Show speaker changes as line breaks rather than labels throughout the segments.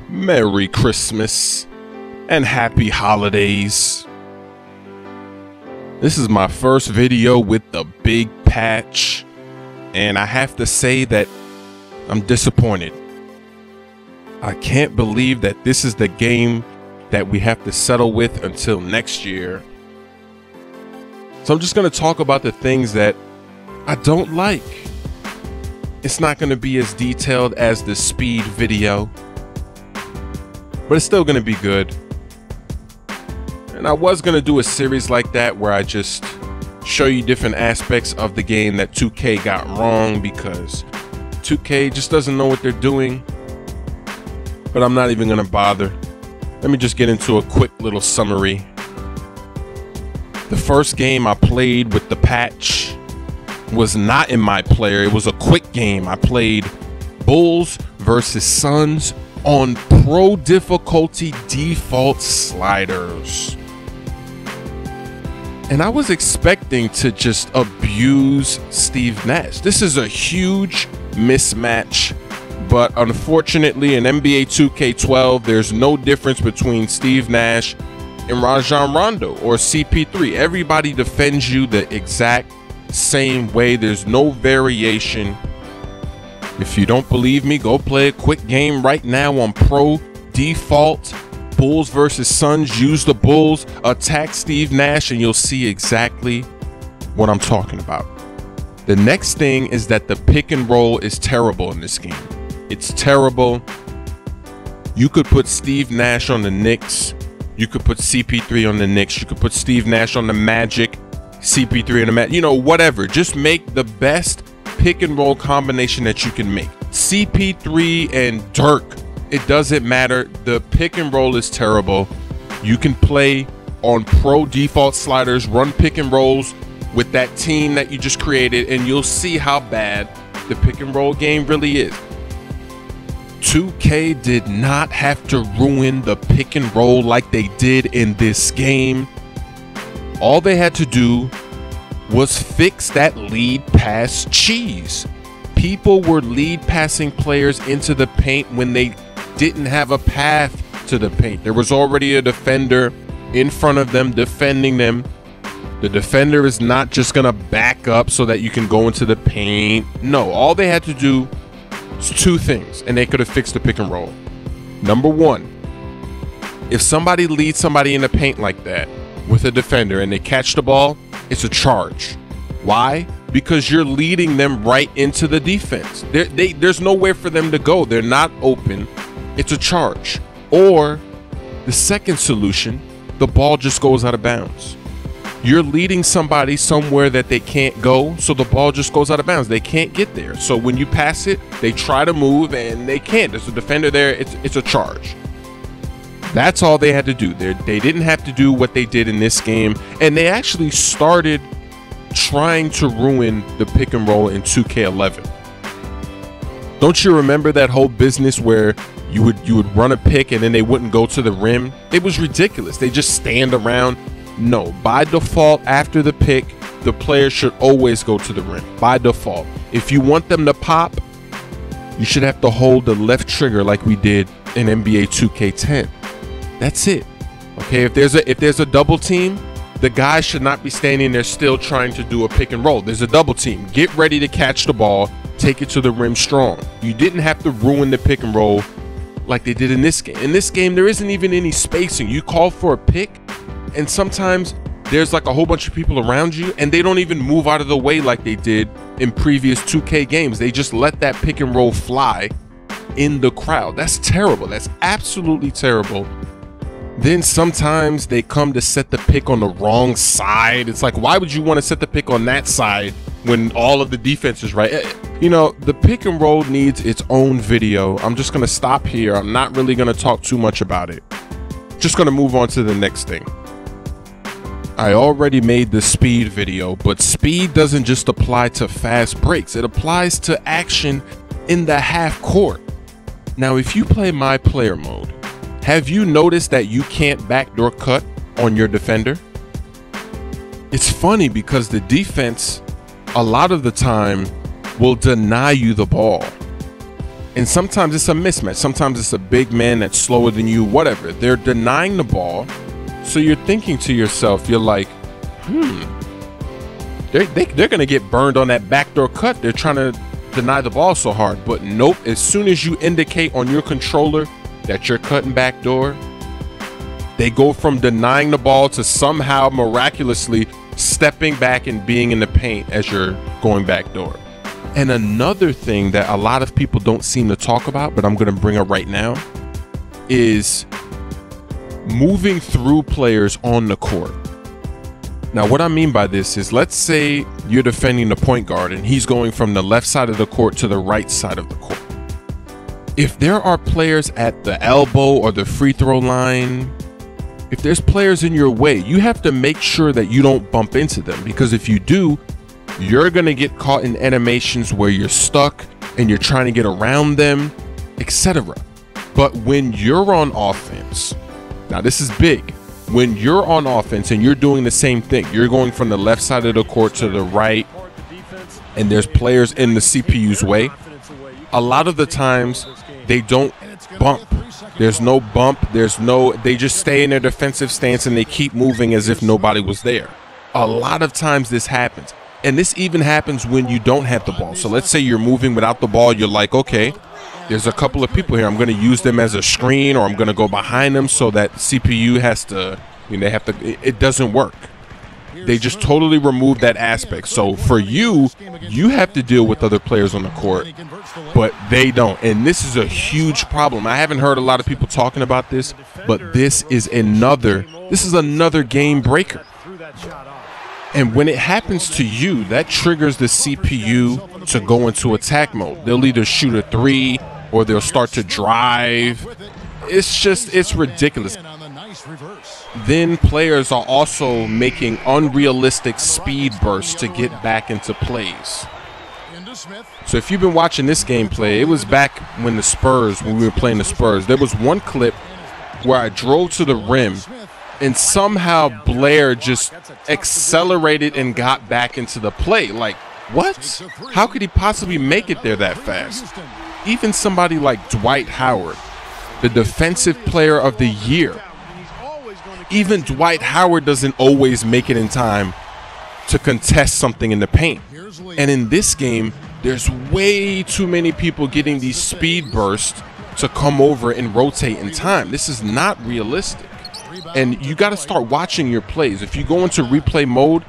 Merry Christmas and Happy Holidays. This is my first video with the big patch, and I have to say that I'm disappointed. I can't believe that this is the game that we have to settle with until next year. So I'm just going to talk about the things that I don't like. It's not going to be as detailed as the speed video, but it's still going to be good. And I was going to do a series like that where I just show you different aspects of the game that 2K got wrong, because 2K just doesn't know what they're doing. But I'm not even going to bother. Let me just get into a quick little summary. The first game I played with the patch was not in my player. It was a quick game. I played Bulls versus Suns on pro difficulty default sliders. And I was expecting to just abuse Steve Nash. This is a huge mismatch, but unfortunately in NBA 2K12, there's no difference between Steve Nash and Rajon Rondo or CP3. Everybody defends you the exact same way. There's no variation. If you don't believe me, go play a quick game right now on pro default. Bulls versus Suns. Use the Bulls, attack Steve Nash, and you'll see exactly what I'm talking about. The next thing is that the pick and roll is terrible in this game. It's terrible. You could put Steve Nash on the Knicks. You could put CP3 on the Knicks. You could put Steve Nash on the Magic, CP3 on the Magic. You know, whatever. Just make the best pick and roll combination that you can make. CP3 and Dirk, it doesn't matter. The pick and roll is terrible. You can play on pro default sliders, run pick and rolls with that team that you just created, and you'll see how bad the pick and roll game really is. 2K did not have to ruin the pick and roll like they did in this game. All they had to do was fix that lead pass cheese. People were lead passing players into the paint when they didn't have a path to the paint. There was already a defender in front of them defending them. The defender is not just gonna back up so that you can go into the paint. No, all they had to do was two things, and they could have fixed the pick and roll. Number one, if somebody leads somebody in the paint like that with a defender and they catch the ball, it's a charge. Why? Because you're leading them right into the defense. There's nowhere for them to go. They're not open. It's a charge. Or the second solution, the ball just goes out of bounds. You're leading somebody somewhere that they can't go, so the ball just goes out of bounds. They can't get there. So when you pass it, they try to move and they can't. There's a defender there. It's a charge. That's all they had to do. They didn't have to do what they did in this game, and they actually started trying to ruin the pick and roll in 2K11. Don't you remember that whole business where you would run a pick and then they wouldn't go to the rim? It was ridiculous. They just stand around. No, by default, after the pick, the player should always go to the rim. By default. If you want them to pop, you should have to hold the left trigger like we did in NBA 2K10. That's it. Okay, if there's a double team, the guy should not be standing there still trying to do a pick and roll. There's a double team. Get ready to catch the ball, take it to the rim strong. You didn't have to ruin the pick and roll like they did in this game. In this game, there isn't even any spacing. You call for a pick, and sometimes there's like a whole bunch of people around you, and they don't even move out of the way like they did in previous 2K games. They just let that pick and roll fly in the crowd. That's terrible. That's absolutely terrible. Then sometimes they come to set the pick on the wrong side. It's like, why would you want to set the pick on that side when all of the defense is right? You know, the pick and roll needs its own video. I'm just going to stop here. I'm not really going to talk too much about it. Just going to move on to the next thing. I already made the speed video, but speed doesn't just apply to fast breaks. It applies to action in the half court. Now, if you play my player mode, have you noticed that you can't backdoor cut on your defender? It's funny because the defense, a lot of the time, will deny you the ball. And sometimes it's a mismatch. Sometimes it's a big man that's slower than you, whatever. They're denying the ball. So you're thinking to yourself, you're like, they're going to get burned on that backdoor cut. They're trying to deny the ball so hard. But nope, as soon as you indicate on your controller that you're cutting backdoor, they go from denying the ball to somehow miraculously stepping back and being in the paint as you're going backdoor. And another thing that a lot of people don't seem to talk about, but I'm going to bring up right now, is moving through players on the court. Now, what I mean by this is, let's say you're defending the point guard and he's going from the left side of the court to the right side of the court. If there are players at the elbow or the free throw line, if there's players in your way, you have to make sure that you don't bump into them, because if you do, you're going to get caught in animations where you're stuck and you're trying to get around them, etc. But when you're on offense, now this is big. When you're on offense and you're doing the same thing, you're going from the left side of the court to the right, and there's players in the CPU's way, a lot of the times they don't bump. There's no bump. They just stay in their defensive stance and they keep moving as if nobody was there. A lot of times this happens. And this even happens when you don't have the ball. So let's say you're moving without the ball. You're like, okay, there's a couple of people here. I'm going to use them as a screen, or I'm going to go behind them so that CPU has to, it doesn't work. They just totally remove that aspect. So for you have to deal with other players on the court, but they don't. And this is a huge problem. I haven't heard a lot of people talking about this, but this is another game breaker. And when it happens to you, that triggers the CPU to go into attack mode. They'll either shoot a three or they'll start to drive. It's ridiculous. Then players are also making unrealistic speed bursts to get back into plays. So if you've been watching this gameplay, it was back when we were playing the Spurs. There was one clip where I drove to the rim, and somehow Blair just accelerated and got back into the play. Like, what? How could he possibly make it there that fast? Even somebody like Dwight Howard, the defensive player of the year, even Dwight Howard doesn't always make it in time to contest something in the paint. And in this game, there's way too many people getting these speed bursts to come over and rotate in time. This is not realistic. And you got to start watching your plays. If you go into replay mode,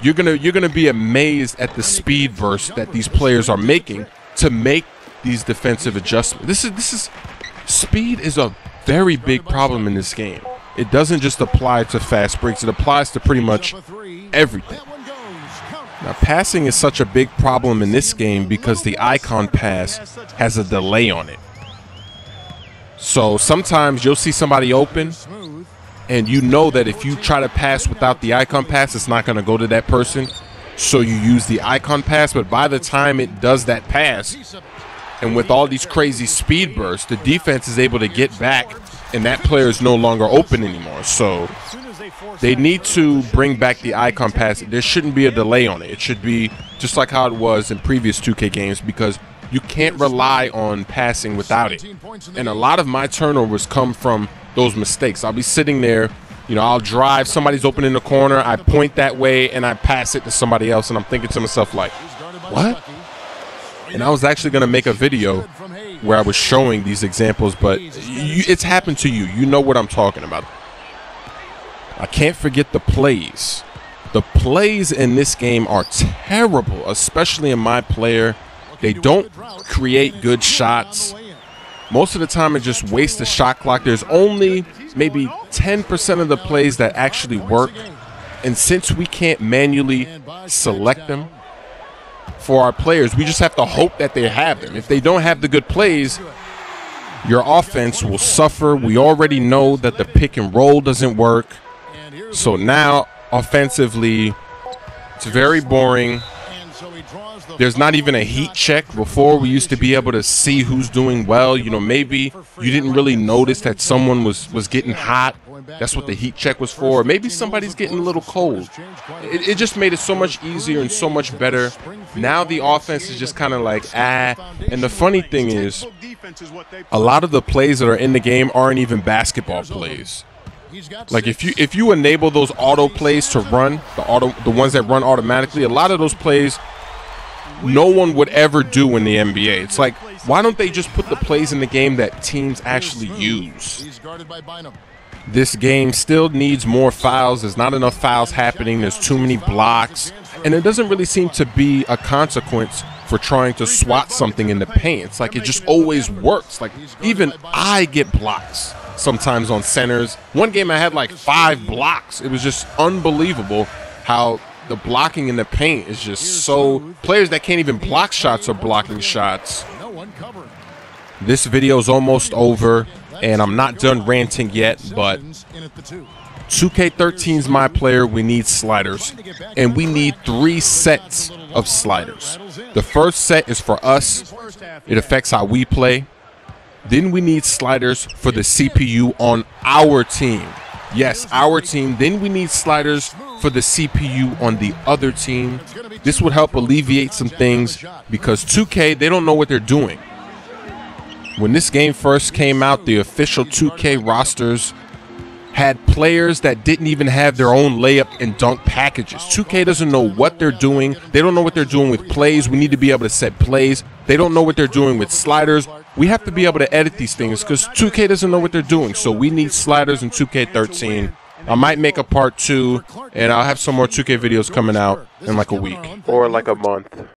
you're gonna be amazed at the speed burst that these players are making to make these defensive adjustments. Speed is a very big problem in this game. It doesn't just apply to fast breaks. It applies to pretty much everything. Now, passing is such a big problem in this game because the icon pass has a delay on it. So sometimes you'll see somebody open, and you know that if you try to pass without the icon pass, it's not going to go to that person. So you use the icon pass, but by the time it does that pass, and with all these crazy speed bursts, the defense is able to get back, and that player is no longer open anymore. So they need to bring back the icon pass. There shouldn't be a delay on it. It should be just like how it was in previous 2K games, because you can't rely on passing without it. And a lot of my turnovers come from those mistakes. I'll be sitting there, I'll drive, somebody's open in the corner, I point that way, and I pass it to somebody else, and I'm thinking to myself like, what? And I was actually going to make a video where I was showing these examples, but it's happened to you. You know what I'm talking about. I can't forget the plays. The plays in this game are terrible, especially in my player. They don't create good shots. Most of the time, it just wastes the shot clock. There's only maybe 10% of the plays that actually work. And since we can't manually select them for our players, we just have to hope that they have them. If they don't have the good plays, your offense will suffer. We already know that the pick and roll doesn't work. So now, offensively, it's very boring. There's not even a heat check. Before, we used to be able to see who's doing well. Maybe you didn't really notice that someone was getting hot That's what the heat check was for. Maybe somebody's getting a little cold. It just made it so much easier and so much better. Now the offense is just kind of like, ah. And the funny thing is, a lot of the plays that are in the game aren't even basketball plays. Like if you enable those auto plays to run, the ones that run automatically, a lot of those plays no one would ever do in the NBA. It's like, why don't they just put the plays in the game that teams actually use? This game still needs more fouls. There's not enough fouls happening. There's too many blocks. And it doesn't really seem to be a consequence for trying to swat something in the paint. It's like it just always works. Like even I get blocks sometimes on centers. One game I had like 5 blocks. It was just unbelievable how the blocking in the paint is just so. Players that can't even block shots are blocking shots. This video is almost over, and I'm not done ranting yet, but 2K13 is my player. We need sliders, and we need 3 sets of sliders. The first set is for us. It affects how we play. Then we need sliders for the CPU on our team. Yes, our team. Then we need sliders for the CPU on the other team. This would help alleviate some things because 2K, they don't know what they're doing. When this game first came out, the official 2K rosters had players that didn't even have their own layup and dunk packages. 2K doesn't know what they're doing. They don't know what they're doing with plays. We need to be able to set plays. They don't know what they're doing with sliders. We have to be able to edit these things because 2K doesn't know what they're doing. So we need sliders in 2K13. I might make a part 2, and I'll have some more 2K videos coming out in like a week or like a month.